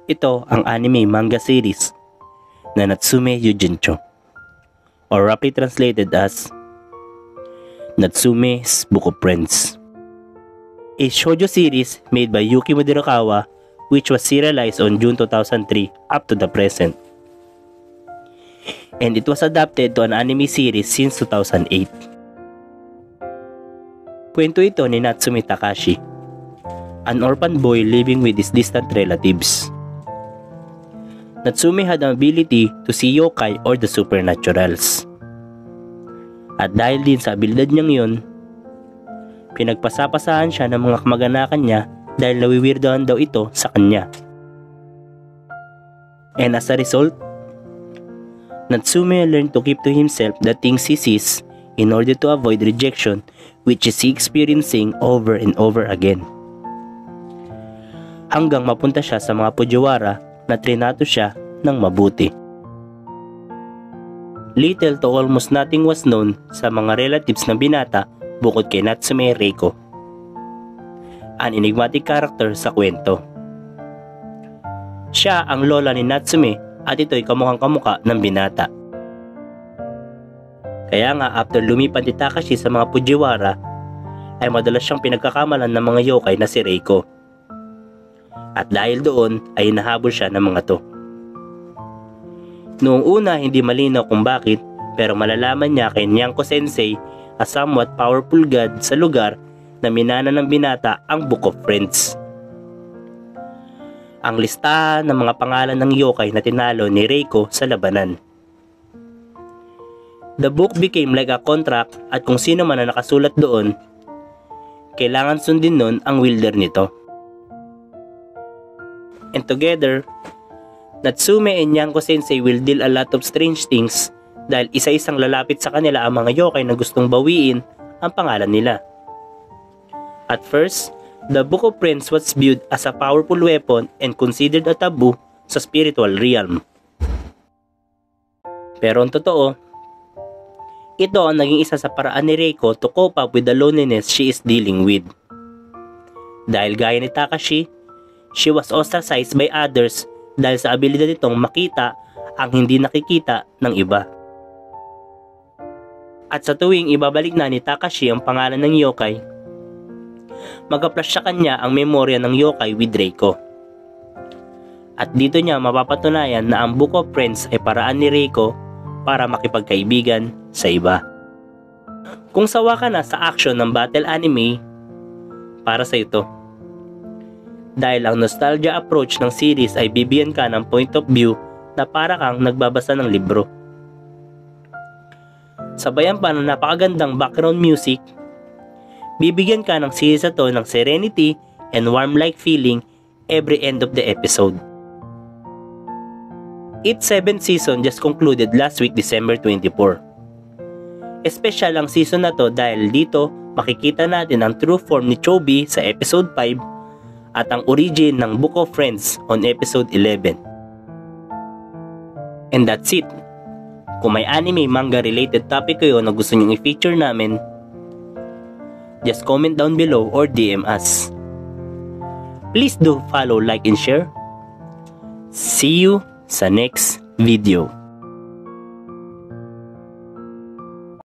Ito ang anime manga series na Natsume Yujincho, or roughly translated as Natsume's Book of Friends. A shoujo series made by Yuki Murakawa which was serialized on June 2003 up to the present. And it was adapted to an anime series since 2008. Kwento ito ni Natsume Takashi, an orphan boy living with his distant relatives. Natsume had an ability to see yokai or the supernaturals. At dahil din sa abilidad niyang yun, pinagpasapasahan siya ng mga kamag-anakan niya dahil nawiwirdahan daw ito sa kanya. And as a result, Natsume learned to keep to himself the things he sees in order to avoid rejection which is he experiencing over and over again. Hanggang mapunta siya sa mga Fujiwara na trinato siya ng mabuti. Little to almost nothing was known sa mga relatives ng binata bukod kay Natsume Reiko, an enigmatic character sa kwento. Siya ang lola ni Natsume at ito'y kamukhang kamuka ng binata. Kaya nga after lumipat ni Takashi sa mga Fujiwara ay madalas siyang pinagkakamalan ng mga yokai na si Reiko. At dahil doon ay nahabol siya ng mga to. Noong una hindi malinaw kung bakit, pero malalaman niya kay Nyanko Sensei, a somewhat powerful god sa lugar na minana ng binata ang Book of Friends. Ang listahan ng mga pangalan ng yokai na tinalo ni Reiko sa labanan. The book became like a contract at kung sino man na nakasulat doon, kailangan sundin nun ang wielder nito. And together, Natsume and Nyanko Sensei will deal a lot of strange things dahil isa-isang lalapit sa kanila ang mga yokai na gustong bawiin ang pangalan nila. At first, the Book of Friends was viewed as a powerful weapon and considered a taboo sa spiritual realm. Pero ang totoo, ito ang naging isa sa paraan ni Reiko to cope up with the loneliness she is dealing with. Dahil gaya ni Takashi, she was ostracized by others dahil sa abilidad nitong makita ang hindi nakikita ng iba. At sa tuwing ibabalik na ni Takashi ang pangalan ng yokai, mag-flash sa kanya ang memorya ng yokai with Reiko. At dito niya mapapatunayan na ang Book of Friends ay paraan ni Reiko para makipagkaibigan sa iba. Kung sawa ka na sa action ng battle anime, para sa ito. Dahil ang nostalgia approach ng series ay bibigyan ka ng point of view na para kang nagbabasa ng libro. Sabayan pa ng napakagandang background music, bibigyan ka ng series na to ng serenity and warm-like feeling every end of the episode. Its 7th season just concluded last week December 24. Espesyal ang season na to dahil dito makikita natin ang true form ni Chobi sa episode 5 at ang origin ng Book of Friends on episode 11. And that's it. Kung may anime manga related topic kayo na gusto nyong i-feature namin, just comment down below or DM us. Please do follow, like, and share. See you sa next video.